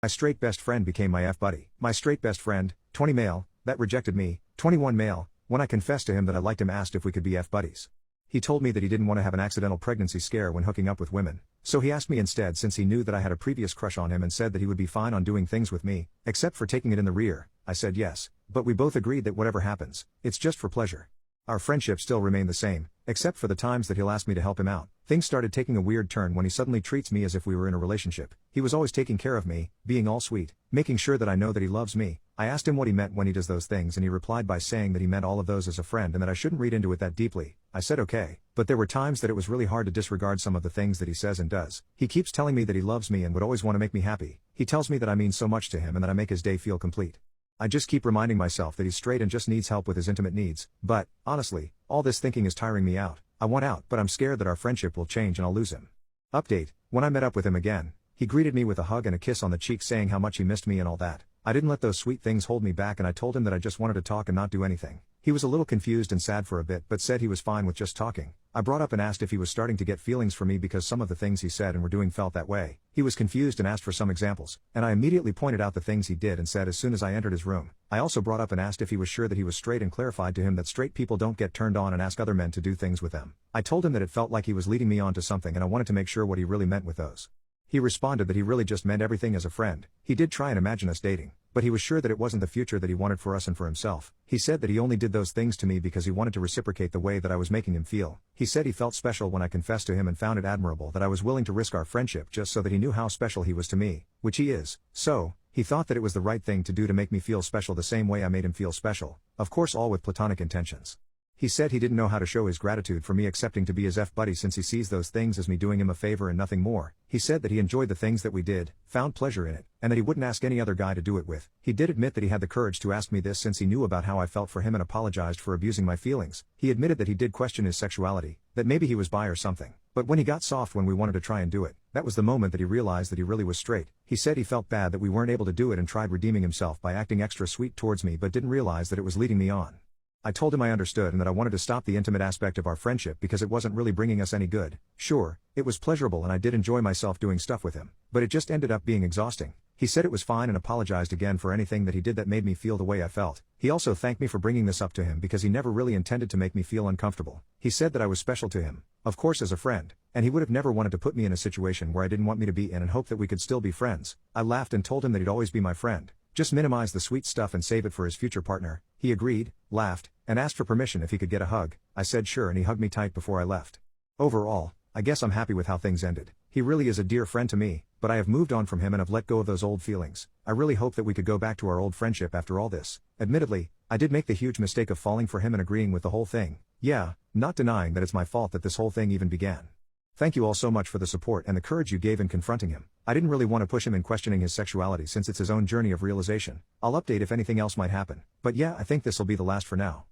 My straight best friend became my F-buddy. My straight best friend, 20 male, that rejected me, 21 male, when I confessed to him that I liked him asked if we could be F-buddies. He told me that he didn't want to have an accidental pregnancy scare when hooking up with women, so he asked me instead since he knew that I had a previous crush on him and said that he would be fine on doing things with me, except for taking it in the rear. I said yes, but we both agreed that whatever happens, it's just for pleasure. Our friendship still remained the same, except for the times that he'll ask me to help him out. Things started taking a weird turn when he suddenly treats me as if we were in a relationship. He was always taking care of me, being all sweet, making sure that I know that he loves me. I asked him what he meant when he does those things and he replied by saying that he meant all of those as a friend and that I shouldn't read into it that deeply. I said okay, but there were times that it was really hard to disregard some of the things that he says and does. He keeps telling me that he loves me and would always want to make me happy. He tells me that I mean so much to him and that I make his day feel complete. I just keep reminding myself that he's straight and just needs help with his intimate needs, but, honestly, all this thinking is tiring me out. I want out, but I'm scared that our friendship will change and I'll lose him. Update: when I met up with him again, he greeted me with a hug and a kiss on the cheek saying how much he missed me and all that. I didn't let those sweet things hold me back and I told him that I just wanted to talk and not do anything. He was a little confused and sad for a bit but said he was fine with just talking. I brought up and asked if he was starting to get feelings for me because some of the things he said and were doing felt that way. He was confused and asked for some examples, and I immediately pointed out the things he did and said as soon as I entered his room. I also brought up and asked if he was sure that he was straight and clarified to him that straight people don't get turned on and ask other men to do things with them. I told him that it felt like he was leading me on to something and I wanted to make sure what he really meant with those. He responded that he really just meant everything as a friend. He did try and imagine us dating, but he was sure that it wasn't the future that he wanted for us and for himself. He said that he only did those things to me because he wanted to reciprocate the way that I was making him feel. He said he felt special when I confessed to him and found it admirable that I was willing to risk our friendship just so that he knew how special he was to me, which he is. So, he thought that it was the right thing to do to make me feel special the same way I made him feel special, of course all with platonic intentions. He said he didn't know how to show his gratitude for me accepting to be his F-buddy since he sees those things as me doing him a favor and nothing more. He said that he enjoyed the things that we did, found pleasure in it, and that he wouldn't ask any other guy to do it with. He did admit that he had the courage to ask me this since he knew about how I felt for him and apologized for abusing my feelings. He admitted that he did question his sexuality, that maybe he was bi or something. But when he got soft when we wanted to try and do it, that was the moment that he realized that he really was straight. He said he felt bad that we weren't able to do it and tried redeeming himself by acting extra sweet towards me but didn't realize that it was leading me on. I told him I understood and that I wanted to stop the intimate aspect of our friendship because it wasn't really bringing us any good. Sure, it was pleasurable and I did enjoy myself doing stuff with him, but it just ended up being exhausting. He said it was fine and apologized again for anything that he did that made me feel the way I felt. He also thanked me for bringing this up to him because he never really intended to make me feel uncomfortable. He said that I was special to him, of course as a friend, and he would have never wanted to put me in a situation where I didn't want me to be in and hoped that we could still be friends. I laughed and told him that he'd always be my friend. Just minimize the sweet stuff and save it for his future partner. He agreed, laughed, and asked for permission if he could get a hug. I said sure and he hugged me tight before I left. Overall, I guess I'm happy with how things ended. He really is a dear friend to me, but I have moved on from him and have let go of those old feelings. I really hope that we could go back to our old friendship after all this. Admittedly, I did make the huge mistake of falling for him and agreeing with the whole thing. Yeah, not denying that it's my fault that this whole thing even began. Thank you all so much for the support and the courage you gave in confronting him. I didn't really want to push him in questioning his sexuality since it's his own journey of realization. I'll update if anything else might happen. But yeah, I think this'll be the last for now.